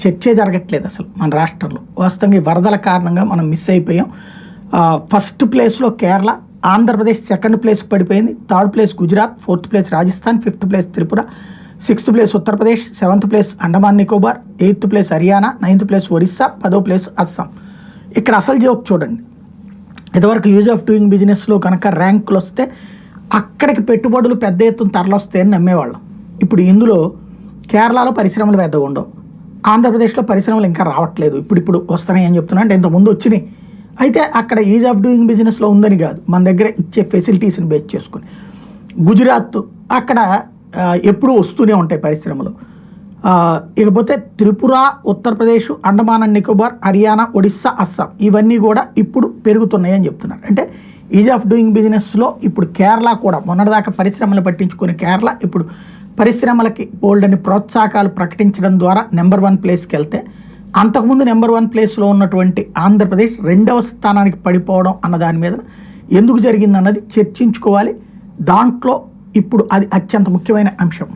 చర్చే జరగట్లేదు అసలు మన రాష్ట్రంలో. వాస్తవంగా ఈ వరదల కారణంగా మనం మిస్ అయిపోయాం. ఫస్ట్ ప్లేస్లో కేరళ, ఆంధ్రప్రదేశ్ సెకండ్ ప్లేస్ పడిపోయింది, third place Gujarat, fourth place Rajasthan, fifth place Tripura, sixth place Uttar Pradesh, seventh place Andaman Nicobar, eighth place Haryana, ninth place Orissa, 10వ ప్లేస్ అస్సాం. ఇక్కడ అసలు జోక్ చూడండి, ఇదివరకు యూజ్ ఆఫ్ డూయింగ్ బిజినెస్లో కనుక ర్యాంకులు వస్తే అక్కడికి పెట్టుబడులు పెద్ద ఎత్తున తరలొస్తాయని నమ్మేవాళ్ళం. ఇప్పుడు ఇందులో కేరళలో పరిశ్రమలు పెద్దగా ఉండవు, ఆంధ్రప్రదేశ్లో పరిశ్రమలు ఇంకా రావట్లేదు, ఇప్పుడు వస్తున్నాయి అని చెప్తున్నా. అంటే ఇంతకుముందు వచ్చినాయి, అయితే అక్కడ ఈజ్ ఆఫ్ డూయింగ్ బిజినెస్లో ఉందని కాదు, మన దగ్గర ఇచ్చే ఫెసిలిటీస్ని బేస్ చేసుకుని. గుజరాత్ అక్కడ ఎప్పుడూ వస్తూనే ఉంటాయి పరిశ్రమలు. ఇకపోతే త్రిపుర, ఉత్తరప్రదేశ్, అండమాన్ అండ్ నికోబార్, హర్యానా, ఒడిస్సా, అస్సాం ఇవన్నీ కూడా ఇప్పుడు పెరుగుతున్నాయి అని చెప్తున్నారు. అంటే ఈజ్ ఆఫ్ డూయింగ్ బిజినెస్లో ఇప్పుడు కేరళ కూడా, మొన్నటిదాకా పరిశ్రమలు పట్టించుకునే కేరళ ఇప్పుడు పరిశ్రమలకి బోల్డని ప్రోత్సాహకాలు ప్రకటించడం ద్వారా నెంబర్ 1 ప్లేస్కి వెళ్తే, అంతకుముందు నెంబర్ 1 ప్లేస్లో ఉన్నటువంటి ఆంధ్రప్రదేశ్ 2వ స్థానానికి పడిపోవడం అన్న దాని మీద ఎందుకు జరిగిందన్నది చర్చించుకోవాలి. దాంట్లో ఇప్పుడు అది అత్యంత ముఖ్యమైన అంశం.